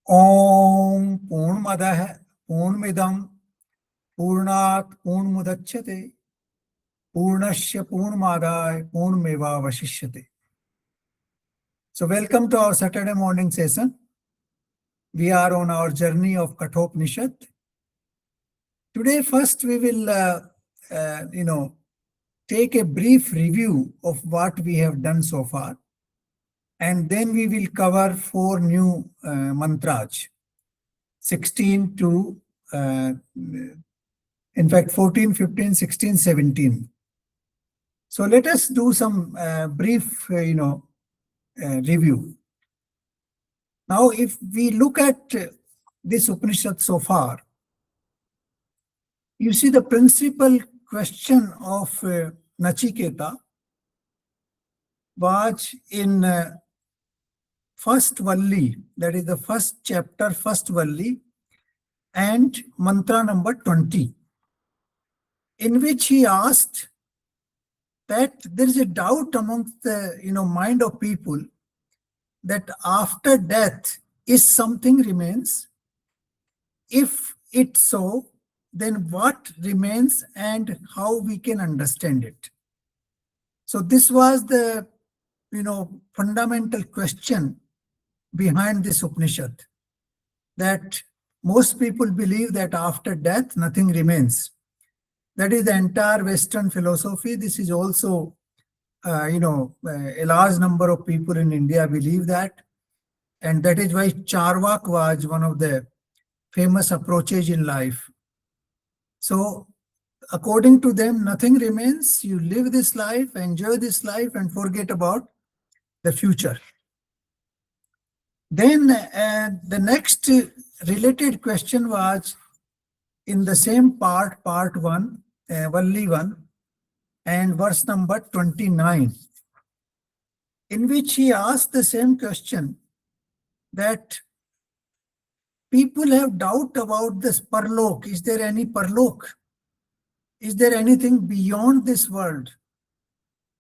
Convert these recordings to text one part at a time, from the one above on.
Om Purnamadah Purnamidam Purnat Purnamudachyate Purnasya Purnamadaya Purnameva Vasishyate. So welcome to our Saturday morning session. We are on our journey of Kathopanishad. Today first we will take a brief review of what we have done so far, and then we will cover 4 new mantras, 16 to in fact 14, 15, 16, 17. So let us do some brief review. Now if we look at this Upanishad so far, you see the principal question of Nachiketa was in first Valli, that is the first chapter, first Valli, and mantra number 20, in which he asked that there is a doubt amongst the mind of people that after death is something remains. If it's so, then what remains and how we can understand it. So this was the fundamental question behind this Upanishad, that most people believe that after death nothing remains. That is the entire Western philosophy. This is also a large number of people in India believe that, and that is why Charvak was one of the famous approaches in life. So according to them, nothing remains. You live this life, enjoy this life, and forget about the future. Then the next related question was in the same part 1, Valli 1, and verse number 29, in which he asked the same question, that people have doubt about this Parlok. Is there any Parlok? Is there anything beyond this world?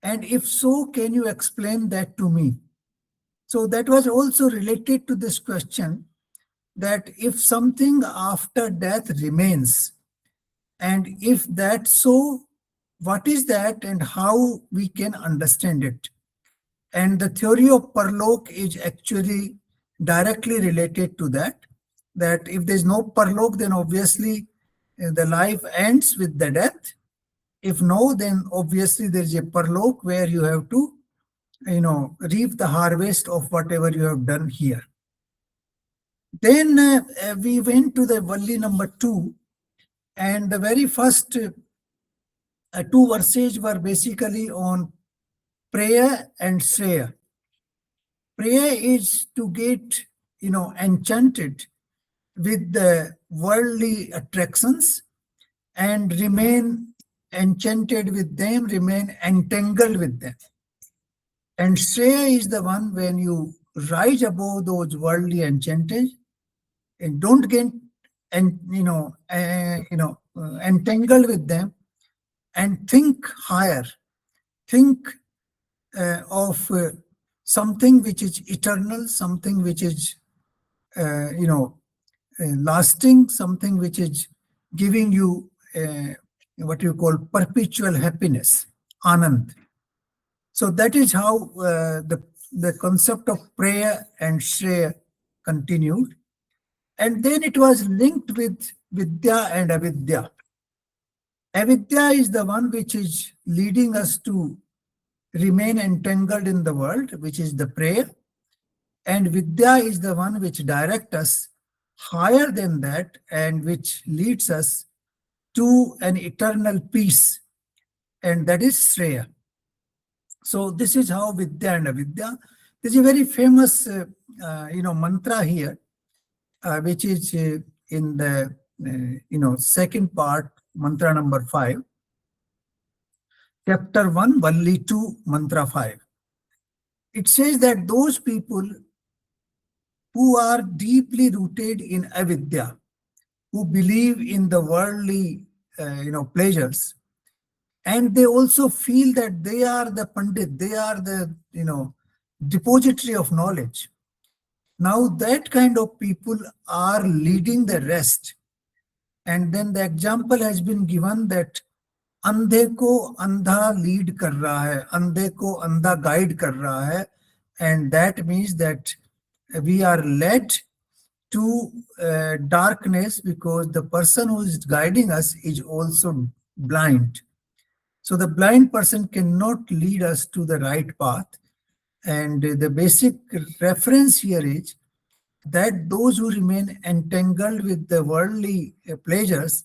And if so, can you explain that to me? So that was also related to this question, that if something after death remains, and if that's so, what is that and how we can understand it? And the theory of Parlok is actually directly related to that if there's no Parlok, then obviously the life ends with the death. If no, then obviously there's a Parlok where you have to reap the harvest of whatever you have done here. Then we went to the Valli number 2, and the very first 2 verses were basically on Preya and Shreya. Preya is to get enchanted with the worldly attractions and remain enchanted with them, remain entangled with them. And Shreya is the one when you rise above those worldly enchanted and don't get entangled with them, and think higher, think of something which is eternal, something which is lasting, something which is giving you what you call perpetual happiness, anand. So that is how the concept of Preya and Shreya continued. And then it was linked with Vidya and Avidya. Avidya is the one which is leading us to remain entangled in the world, which is the Preya. And Vidya is the one which directs us higher than that and which leads us to an eternal peace, and that is Shreya. So this is how Vidya and Avidya. There is a very famous mantra here, which is in the second part, mantra number 5, chapter 1, Valli 2, mantra 5. It says that those people who are deeply rooted in Avidya, who believe in the worldly pleasures, and they also feel that they are the Pandit, they are the depository of knowledge. Now that kind of people are leading the rest. And then the example has been given that अंधे को अंधा lead कर रहा है, अंधे को अंधा guide कर रहा है, and that means that we are led to darkness because the person who is guiding us is also blind. So the blind person cannot lead us to the right path. And the basic reference here is that those who remain entangled with the worldly pleasures,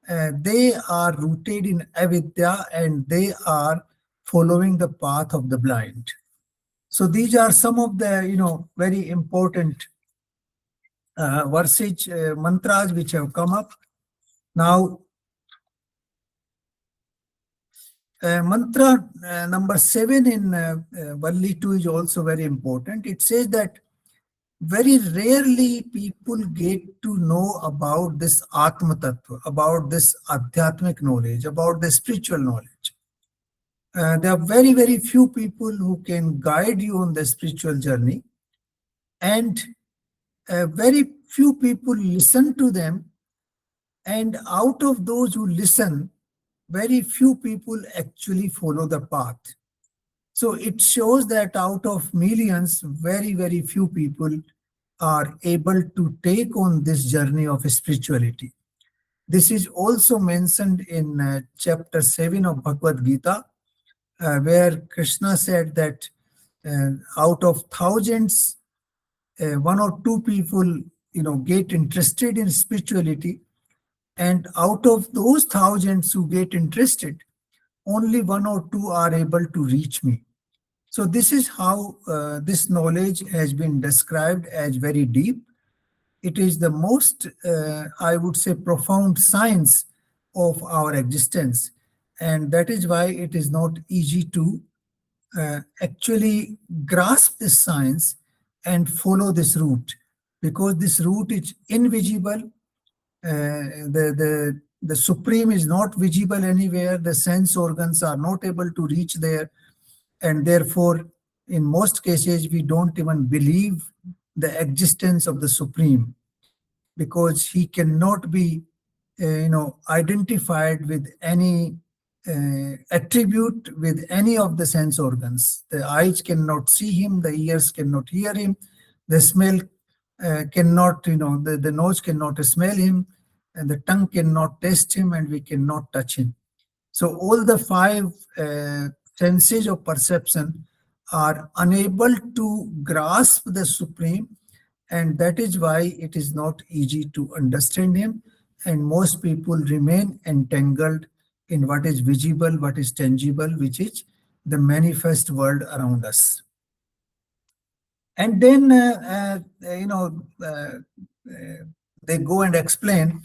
they are rooted in Avidya and they are following the path of the blind. So these are some of the, very important verses, mantras which have come up. Now, mantra number 7 in Valli 2 is also very important. It says that very rarely people get to know about this Atma Tattva, about this Adhyatmic knowledge, about the spiritual knowledge. There are very, very few people who can guide you on the spiritual journey, and very few people listen to them. And out of those who listen, very few people actually follow the path. So it shows that out of millions, very, very few people are able to take on this journey of spirituality. This is also mentioned in chapter 7 of Bhagavad Gita, where Krishna said that out of thousands, one or two people, get interested in spirituality, and out of those thousands who get interested, only one or two are able to reach me. So this is how this knowledge has been described as very deep. It is the most, I would say, profound science of our existence. And that is why it is not easy to actually grasp this science and follow this route, because this route is invisible. The Supreme is not visible anywhere. The sense organs are not able to reach there. And therefore, in most cases, we don't even believe the existence of the Supreme, because he cannot be, identified with any attribute with any of the sense organs. The eyes cannot see him, the ears cannot hear him, the smell cannot, the nose cannot smell him, and the tongue cannot taste him, and we cannot touch him. So all the five senses of perception are unable to grasp the Supreme, and that is why it is not easy to understand him, and most people remain entangled in what is visible, what is tangible, which is the manifest world around us. And then, they go and explain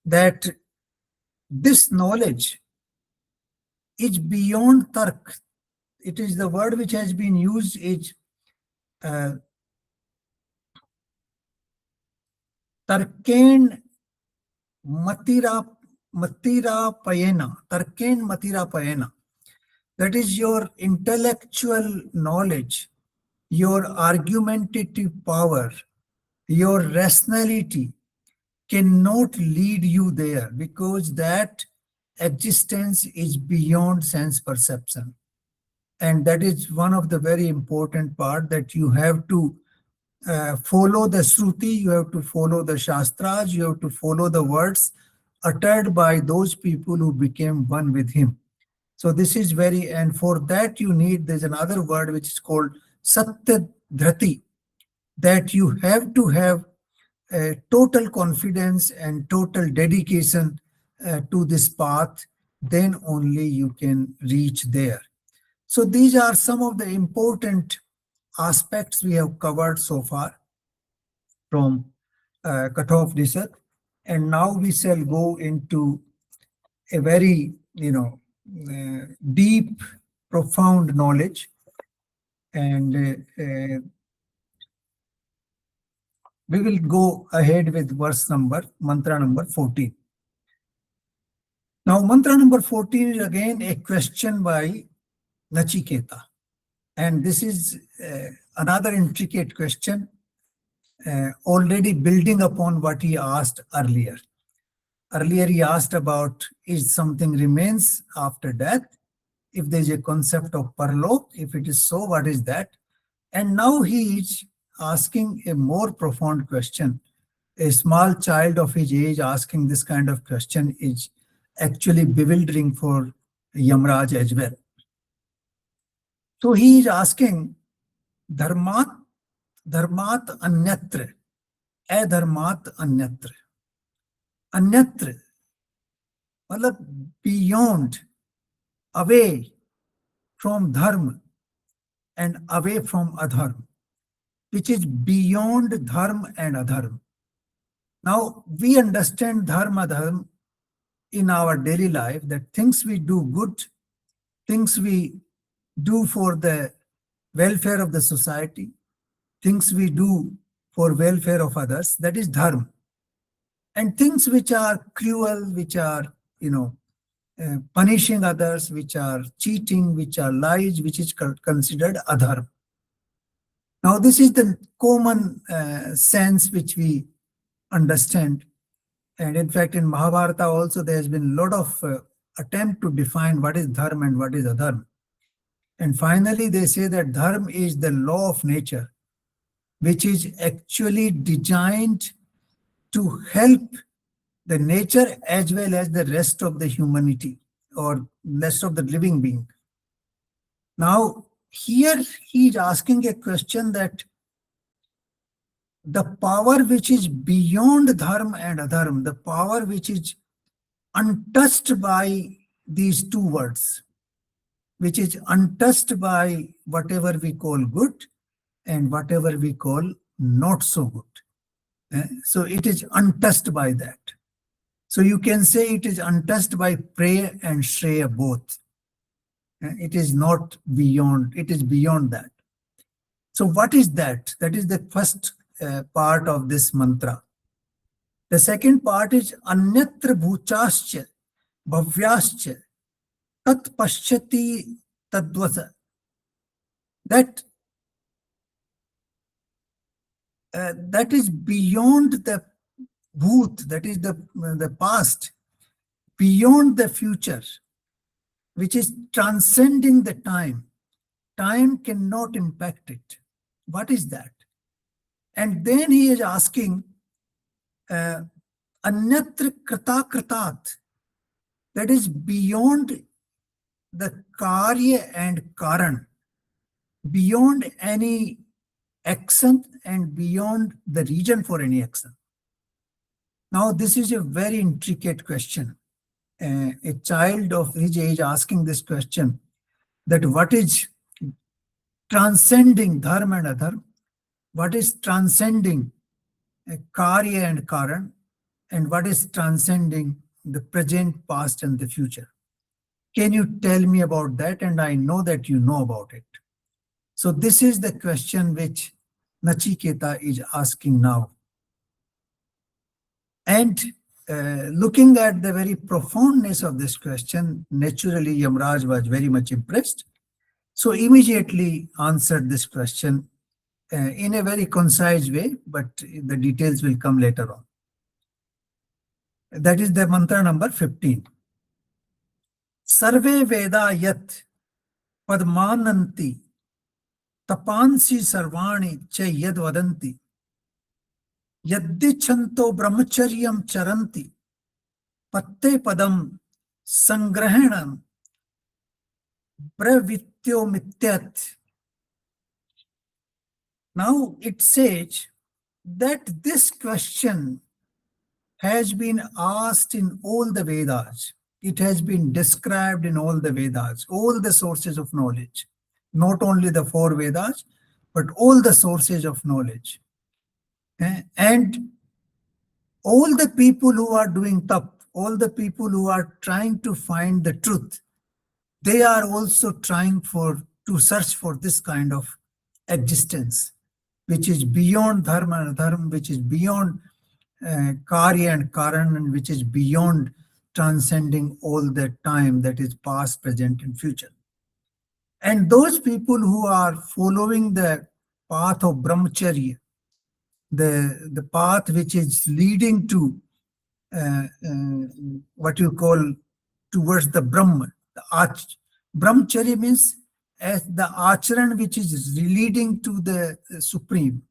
that this knowledge is beyond Tarka. It is the word which has been used is Tarken Matira Payena. Tarken Matira Payena. That is your intellectual knowledge, your argumentative power, your rationality cannot lead you there, because that existence is beyond sense perception. And that is one of the very important part, that you have to follow the Shruti, you have to follow the Shastras, you have to follow the words uttered by those people who became one with him. So this is very, and for that you need, there's another word which is called Satya Dhrati, that you have to have total confidence and total dedication to this path, then only you can reach there. So these are some of the important aspects we have covered so far from Kathopanishad. And now we shall go into a very, deep, profound knowledge. And we will go ahead with mantra number 14. Now, mantra number 14 is again a question by Nachiketa. And this is another intricate question. already building upon what he asked earlier. Earlier, he asked about if something remains after death, if there is a concept of parlok, if it is so, what is that? And now he is asking a more profound question. A small child of his age asking this kind of question is actually bewildering for Yamraj as well. So he is asking, Dharmat, Dharmat Anyatra, Adharmat Anyatra. Anyatra, matlab beyond, away from Dharma and away from Adharma, which is beyond Dharma and Adharma. Now, we understand Dharma, Dharma in our daily life, that things we do good, things we do for the welfare of the society, things we do for welfare of others, that is Dharma. And things which are cruel, which are, punishing others, which are cheating, which are lies, which is considered Adharma. Now, this is the common sense which we understand. And in fact, in Mahabharata also, there has been a lot of attempt to define what is Dharma and what is Adharma. And finally, they say that Dharma is the law of nature, which is actually designed to help the nature as well as the rest of the humanity or rest of the living being. Now, here he is asking a question that the power which is beyond Dharma and Adharma, the power which is untouched by these two words, which is untouched by whatever we call good and whatever we call not so good. So it is untouched by that. So you can say it is untouched by Preya and Shreya both. It is not beyond, it is beyond that. So what is that? That is the first part of this mantra. The second part is Anyatra Bhuchascha Bhavyascha Tat Pashyati Tadvasa. That is beyond the bhut, that is the past, beyond the future, which is transcending the time. Time cannot impact it. What is that? And then he is asking, Anyatra Krata Kratat, that is beyond the Karya and Karan, beyond any action and beyond the reason for any action. Now, this is a very intricate question. A child of his age asking this question, that what is transcending Dharma and Adharma, what is transcending Karya and Karan, and what is transcending the present, past, and the future. Can you tell me about that? And I know that you know about it. So this is the question which Nachiketa is asking now. And looking at the very profoundness of this question, naturally Yamraj was very much impressed. So immediately answered this question in a very concise way, but the details will come later on. That is the mantra number 15. Sarve Veda Yat Padmananti Tapansi Sarvani Cha Yad Vadanti Yaddichanto Brahmacharyam Charanti Patte Padam Sangrahanam Pravityo Mityat. Now it says that this question has been asked in all the Vedas. It has been described in all the Vedas, all the sources of knowledge, not only the four Vedas, but all the sources of knowledge. And all the people who are doing tap, all the people who are trying to find the truth, they are also trying to search for this kind of existence, which is beyond Dharma and Dharma, which is beyond Karya and Karan, and which is beyond transcending all the time, that is past, present, and future. And those people who are following the path of brahmacharya, the path which is leading to what you call towards the Brahma. The Brahmacharya means as the acharan which is leading to the Supreme,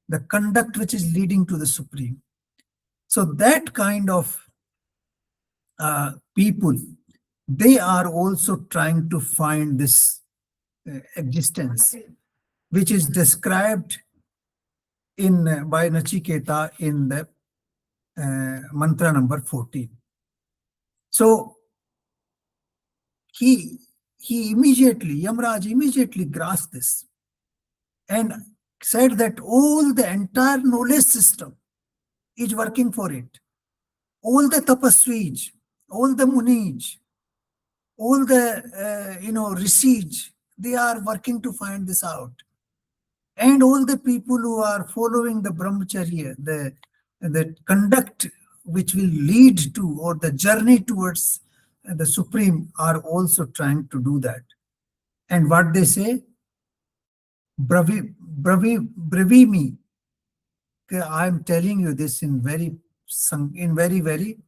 the conduct which is leading to the Supreme. So that kind of people, they are also trying to find this existence, which is described in by Nachiketa in the mantra number 14. So he immediately, Yamraj immediately grasped this and said that all the entire knowledge system is working for it. All the tapasvis, all the munis, all the rishis, they are working to find this out. And all the people who are following the brahmacharya, the conduct which will lead to, or the journey towards the Supreme, are also trying to do that. And what they say, bravimi. I am telling you this in very sangrained.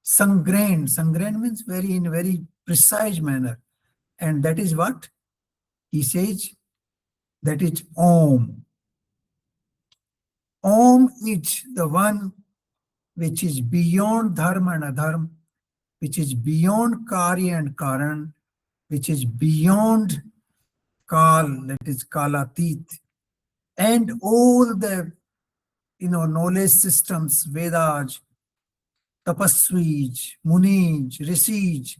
Sangrained means in a very precise manner. And that is what he says, that is Om. Om is the one which is beyond Dharma and Adharma, which is beyond Karya and Karana, which is beyond Kal, that is Kalatit, and all the knowledge systems, Vedas, Tapasvis, Munis, Rishis,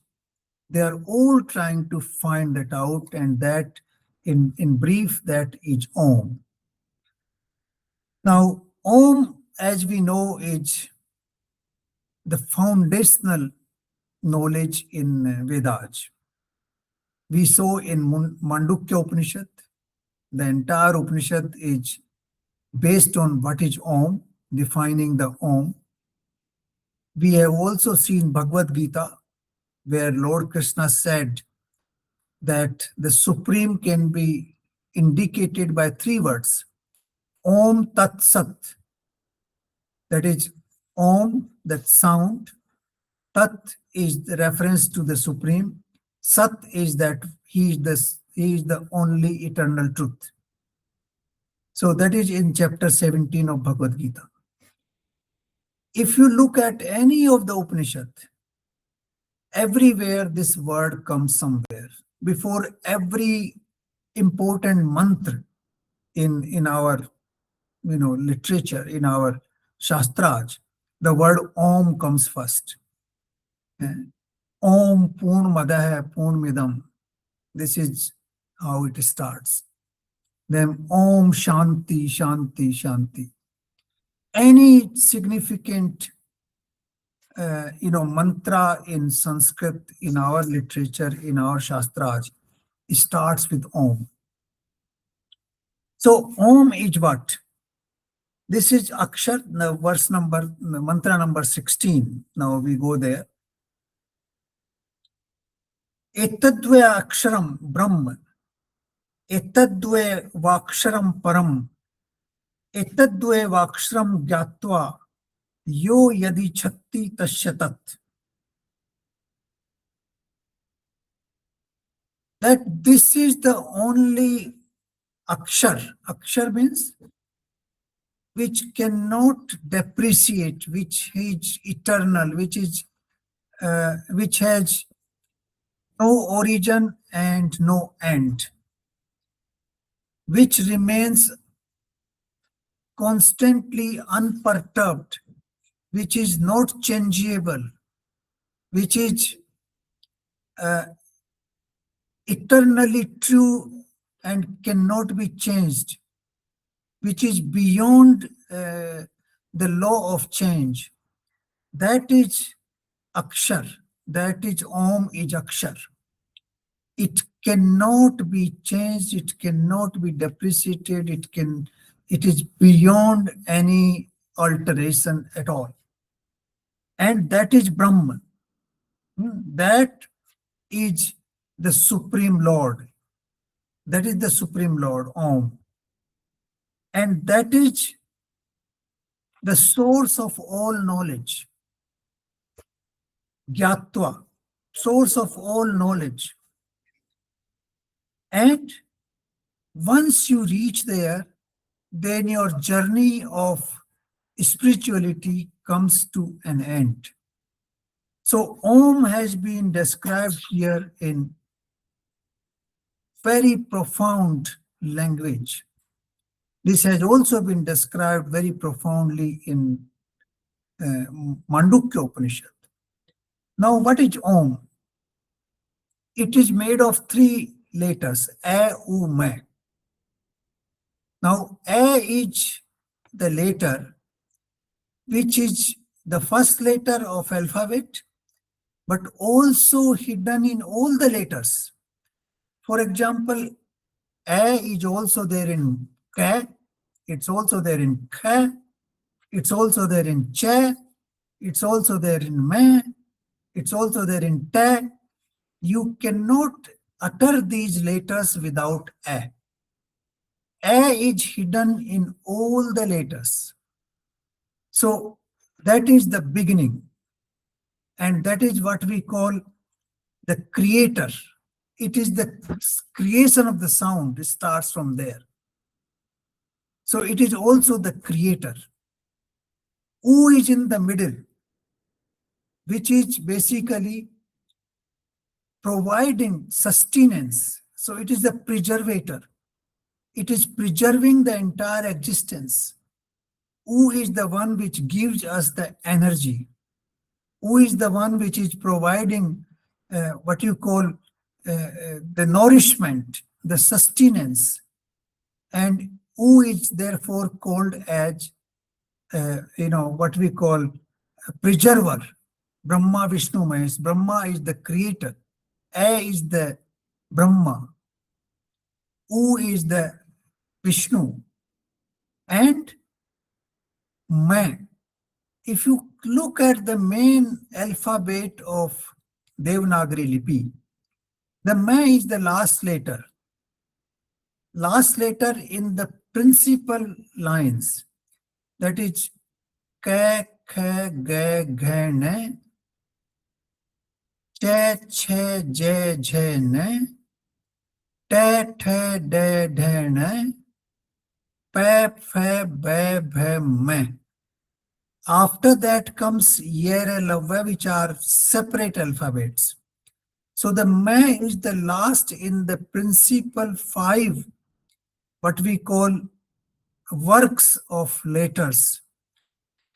they are all trying to find that out, and that in brief, that is Om. Now, Om, as we know, is the foundational knowledge in Vedas. We saw in Mandukya Upanishad, the entire Upanishad is based on what is Om, defining the Om. We have also seen Bhagavad Gita, where Lord Krishna said that the Supreme can be indicated by 3 words. Om Tat Sat, that is Om, that sound. Tat is the reference to the Supreme. Sat is that he is the only eternal truth. So that is in chapter 17 of Bhagavad Gita. If you look at any of the Upanishad, everywhere this word comes somewhere. Before every important mantra in our literature, in our shastras, the word Om comes first. Om Purnamadaha Purnamidam. This is how it starts. Then Om Shanti Shanti Shanti. Any significant mantra in Sanskrit, in our literature, in our shastras, starts with Om. So Om is what? This is Akshar, mantra number 16. Now we go there. Etadvaya Aksharam Brahma. Etadvaya Vaksharam Param. Etadvaya Vaksharam Gyatva. Yo Yadi Chatti Tashyatat. That this is the only Akshar. Akshar means which cannot depreciate, which is eternal, which has no origin and no end, which remains constantly unperturbed, which is not changeable, which is eternally true and cannot be changed, which is beyond the law of change. That is Akshar. That is Om is Akshar. It cannot be changed. It cannot be depreciated. It is beyond any alteration at all. And that is Brahman. That is the Supreme Lord. That is the Supreme Lord, Om. And that is the source of all knowledge, Gyatva, source of all knowledge. And once you reach there, then your journey of spirituality comes to an end. So Om has been described here in very profound language. This has also been described very profoundly in Mandukya Upanishad. Now, what is Om? It is made of three letters, A, U, Ma. Now, A is the letter which is the first letter of alphabet, but also hidden in all the letters. For example, A is also there in Ka, it's also there in Kha, it's also there in Cha, it's also there in Ma, it's also there in Ta. You cannot utter these letters without A. A is hidden in all the letters. So that is the beginning. And that is what we call the creator. It is the creation of the sound. It starts from there. So it is also the creator. U is in the middle, which is basically providing sustenance. So it is the preservator. It is preserving the entire existence. U is the one which gives us the energy. U is the one which is providing what you call the nourishment, the sustenance. And U is therefore called as, what we call preserver. Brahma, Vishnu, Mahesh. Brahma is the creator. A is the Brahma. U is the Vishnu. And Ma. If you look at the main alphabet of Devanagari Lipi, the Ma is the last letter. Last letter in the principal lines. That is Ka, Kha, Ga, Gha, Na, Cha, Cha, Ja, Jha, Na, Ta, Tha, Da, Dha, Na, Pa, Pha, Ba, Bha, Ma. After that comes Yera, Lavva, which are separate alphabets. So the Ma is the last in the principal five, what we call works of letters.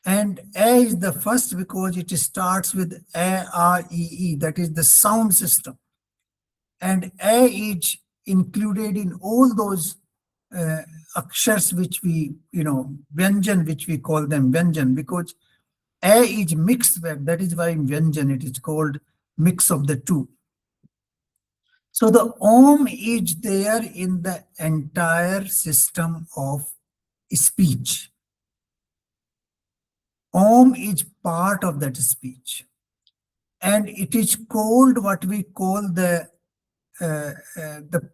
And A is the first because it starts with A, R, E, E, that is the sound system. And A is included in all those akshars which we, Vyanjan, which we call them Vyanjan, because A is mixed with, that is why in Vyanjan it is called mix of the two. So the Om is there in the entire system of speech. Om is part of that speech. And it is called what we call the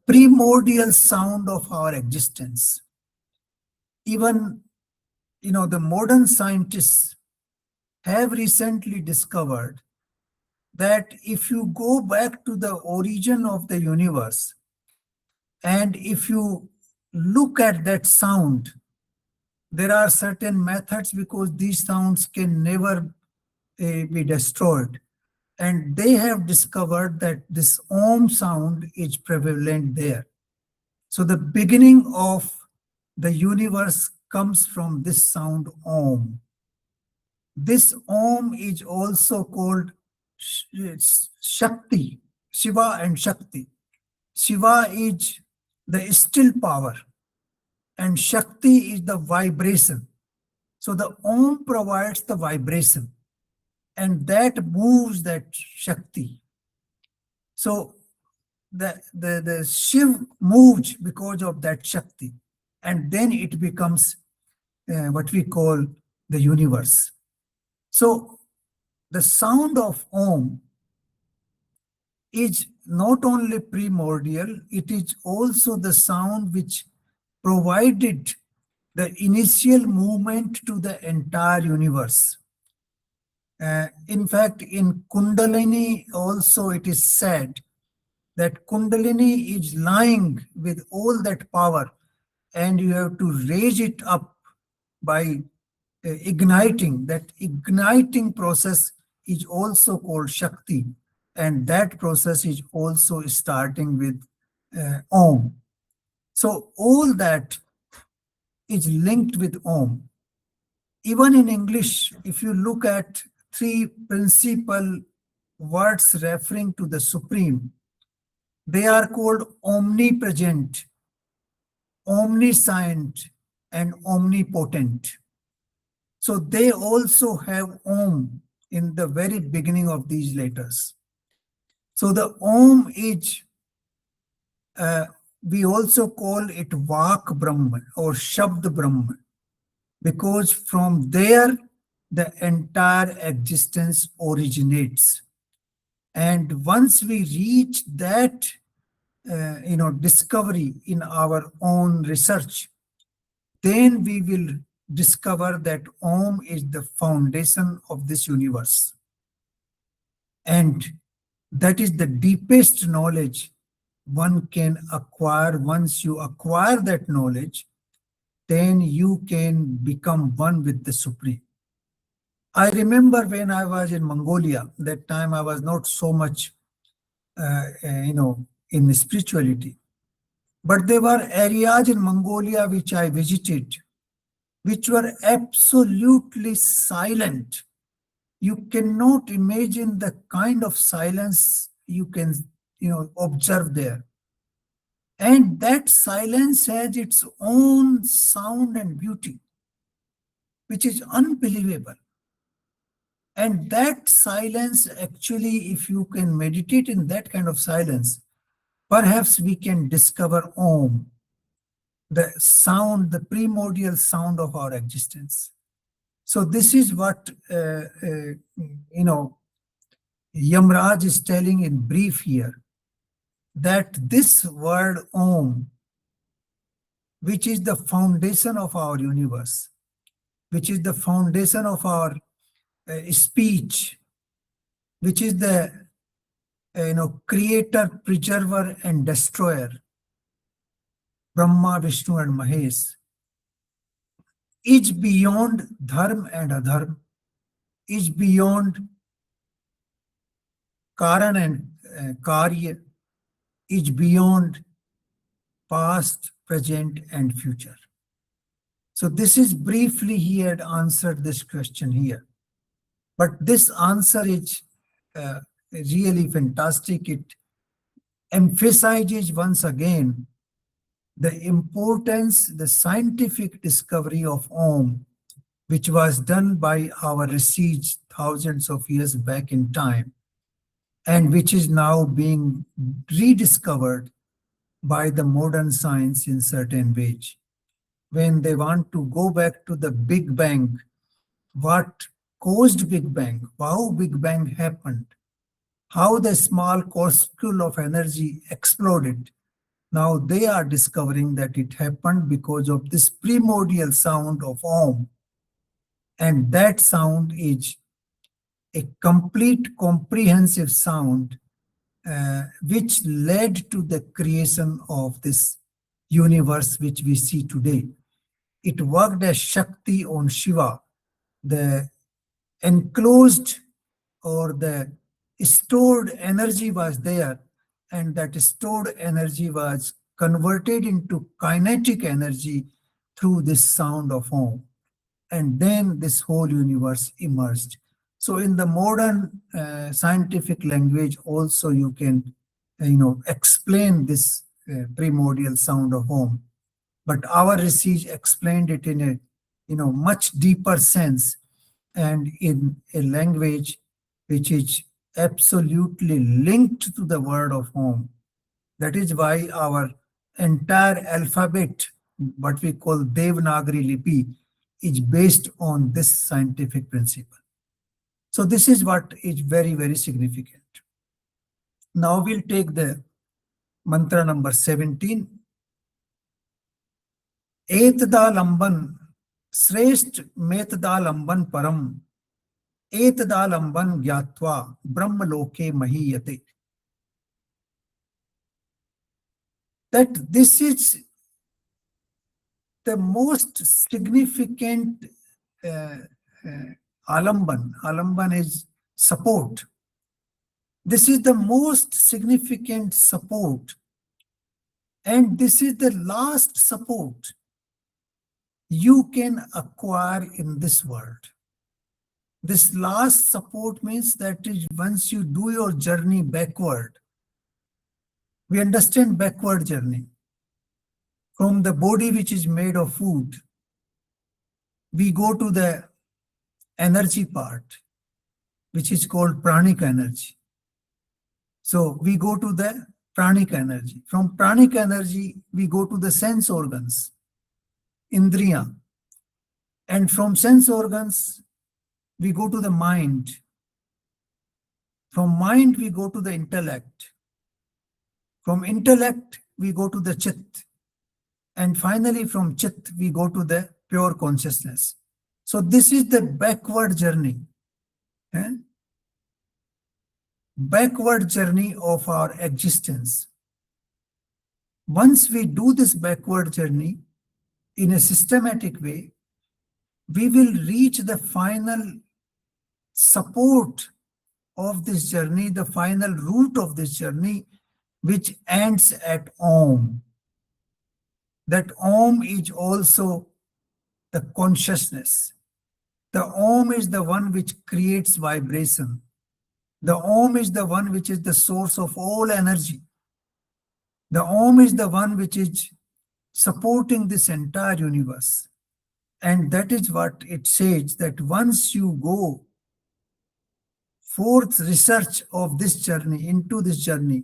primordial sound of our existence. Even, the modern scientists have recently discovered that if you go back to the origin of the universe, and if you look at that sound, there are certain methods because these sounds can never be destroyed. And they have discovered that this Om sound is prevalent there. So the beginning of the universe comes from this sound Om. This Om is also called Shakti, Shiva and Shakti. Shiva is the still power and Shakti is the vibration. So the Om provides the vibration and that moves that Shakti. So the Shiv moves because of that Shakti, and then it becomes what we call the universe. So the sound of Om is not only primordial, it is also the sound which provided the initial movement to the entire universe. In fact, in Kundalini also it is said that Kundalini is lying with all that power, and you have to raise it up by igniting. That igniting process is also called Shakti, and that process is also starting with Om. So all that is linked with Om. Even in English, if you look at three principal words referring to the Supreme, they are called omnipresent, omniscient, and omnipotent. So they also have Om in the very beginning of these letters. So the Om is, we also call it Vak Brahma or Shabd Brahma, because from there the entire existence originates. And once we reach that, discovery in our own research, then we will discover that Om is the foundation of this universe. And that is the deepest knowledge one can acquire. Once you acquire that knowledge, then you can become one with the Supreme. I remember when I was in Mongolia, that time I was not so much, in spirituality. But there were areas in Mongolia which I visited, which were absolutely silent. You cannot imagine the kind of silence you can, observe there. And that silence has its own sound and beauty, which is unbelievable. And that silence, actually, if you can meditate in that kind of silence, perhaps we can discover Om, the sound, the primordial sound of our existence. So this is what, Yamraj is telling in brief here, that this word Om, which is the foundation of our universe, which is the foundation of our speech, which is the creator, preserver, and destroyer, Brahma, Vishnu, and Mahesh, is beyond Dharma and Adharma, is beyond Karana and Karya, is beyond past, present, and future. So this is briefly he had answered this question here. But this answer is really fantastic. It emphasizes once again the importance, the scientific discovery of Om, which was done by our rishis thousands of years back in time, and which is now being rediscovered by the modern science in certain ways. When they want to go back to the Big Bang, what caused Big Bang, how Big Bang happened, how the small corpuscle of energy exploded. Now they are discovering that it happened because of this primordial sound of Om. And that sound is a complete comprehensive sound which led to the creation of this universe which we see today. It worked as Shakti on Shiva. The enclosed or the stored energy was there, and that stored energy was converted into kinetic energy through this sound of Om. And then this whole universe emerged. So in the modern scientific language also you can, explain this primordial sound of Om. But our rishis explained it in a, much deeper sense, and in a language which is absolutely linked to the word of Om. That is why our entire alphabet, what we call Devanagari Lipi, is based on this scientific principle. So this is what is very, very significant. Now we'll take the mantra number 17. Etadalamban, Sresht Metadalamban Param, Etadalamban Gyatva, Brahmaloke Mahiyate. That this is the most significant uh, Alamban. Alamban is support. This is the most significant support, and this is the last support you can acquire in this world. This last support means that is once you do your journey backward. We understand backward journey. From the body which is made of food, we go to the energy part, which is called pranic energy. So we go to the pranic energy. From pranic energy, we go to the sense organs, indriya. And from sense organs, we go to the mind. From mind, we go to the intellect. From intellect, we go to the chit. And finally, from chit, we go to the pure consciousness. So this is the backward journey. Backward journey of our existence. Once we do this backward journey in a systematic way, we will reach the final support of this journey, the final root of this journey, which ends at Om. That Om is also the consciousness. The Om is the one which creates vibration. The Om is the one which is the source of all energy. The Om is the one which is supporting this entire universe. And that is what it says, that once you go forth research of this journey, into this journey,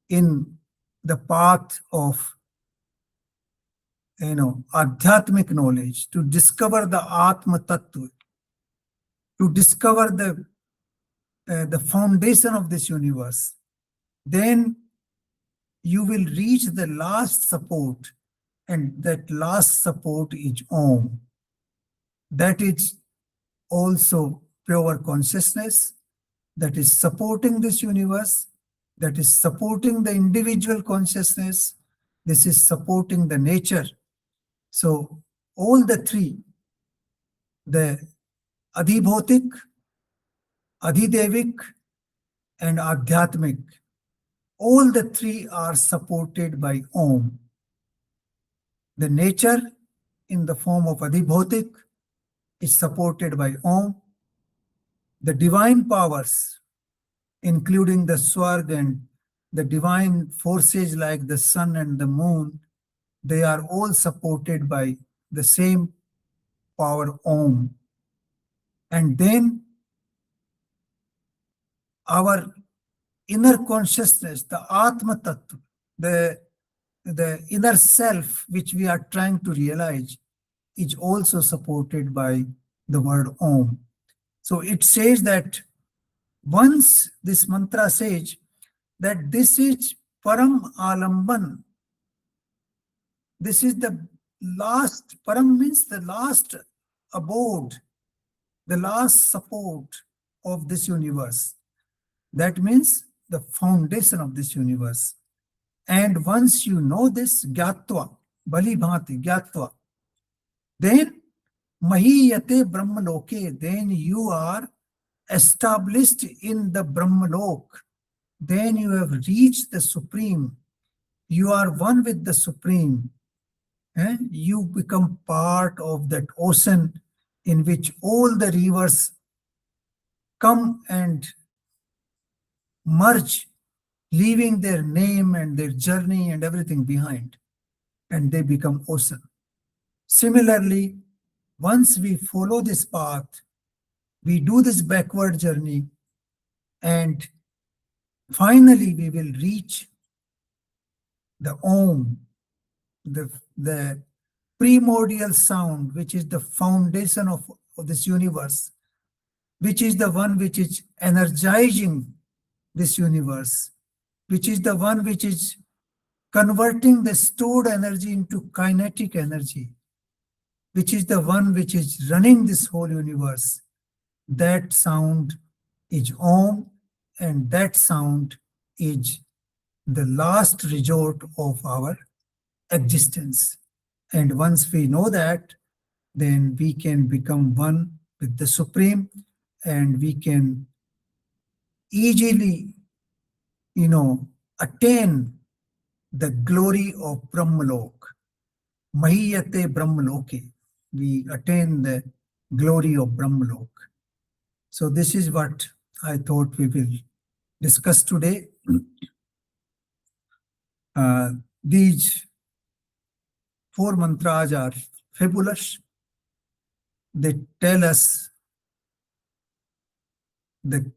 in the path of adhyatmic knowledge, to discover the Atma Tattva, to discover the foundation of this universe, then you will reach the last support, and that last support is Om. That is also pure consciousness, that is supporting this universe, that is supporting the individual consciousness, this is supporting the nature. So all the three, the Adhibhotik, Adhidevik, and Adhyatmic, all the three are supported by Om. The nature in the form of Adhibhotik is supported by Om. The divine powers, including the Swarg and the divine forces like the sun and the moon, they are all supported by the same power Om. And then our inner consciousness, the Atma Tattva, the inner self which we are trying to realize, is also supported by the word Om. So it says that once this mantra says that this is Param Alamban, this is the last, Param means the last abode, the last support of this universe. That means the foundation of this universe. And once you know this, Gyatva, Bali Bhati, Gyatva, then Mahiyate Brahmaloke, then you are established in the Brahmalok. Then you have reached the Supreme. You are one with the Supreme. And you become part of that ocean in which all the rivers come and merge, leaving their name and their journey and everything behind, and they become ocean. Similarly, once we follow this path, we do this backward journey, and finally we will reach the Om, the primordial sound, which is the foundation of this universe, which is the one which is energizing this universe, which is the one which is converting the stored energy into kinetic energy, which is the one which is running this whole universe. That sound is Om, and that sound is the last resort of our existence. And once we know that, then we can become one with the Supreme, and we can easily, attain the glory of Brahmalok. Mahiyate Brahmaloke. We attain the glory of Brahmalok. So this is what I thought we will discuss today. These four mantras are fabulous. They tell us the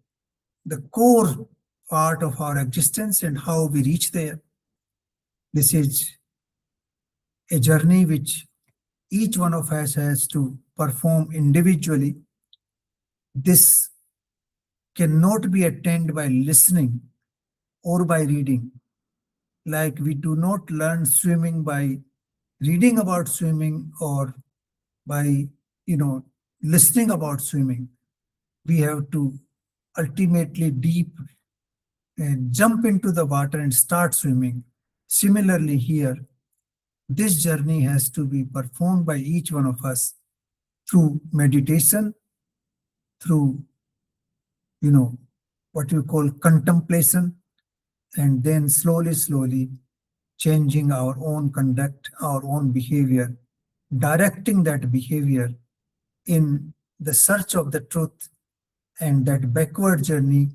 core part of our existence and how we reach there. This is a journey which each one of us has to perform individually. This cannot be attained by listening or by reading. Like we do not learn swimming by reading about swimming or by, listening about swimming. We have to ultimately deep and jump into the water and start swimming. Similarly here, this journey has to be performed by each one of us through meditation, through, what you call contemplation, and then slowly changing our own conduct, our own behavior, directing that behavior in the search of the truth, and that backward journey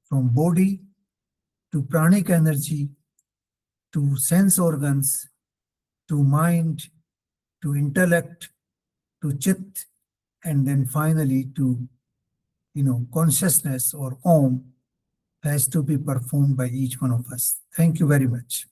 from body to pranic energy to sense organs to mind to intellect to chit, and then finally to, consciousness or Om, has to be performed by each one of us. Thank you very much.